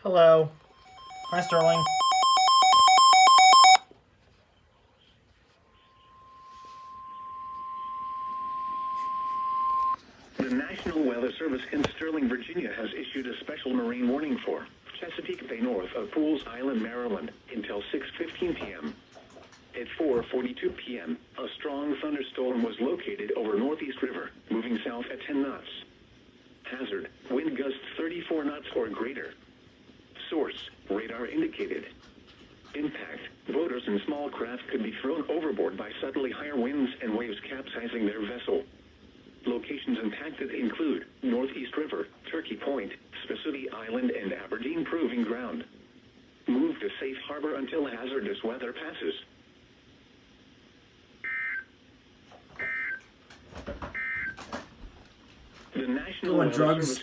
Hello. Hi, Sterling. The National Weather Service in Sterling, Virginia has issued a special marine warning for Chesapeake Bay north of Pools Island, Maryland, until 6:15 p.m. At 4:42 p.m., a strong thunderstorm was located over Northeast River, moving south at 10 knots. Hazard, wind gusts 34 knots or greater. Source, radar indicated. Impact, boaters and small craft could be thrown overboard by suddenly higher winds and waves capsizing their vessel. Locations impacted include Northeast River, Turkey Point, Spessarty Island, and Aberdeen Proving Ground. Move to safe harbor until hazardous weather passes. The National Doing Weather drugs. Service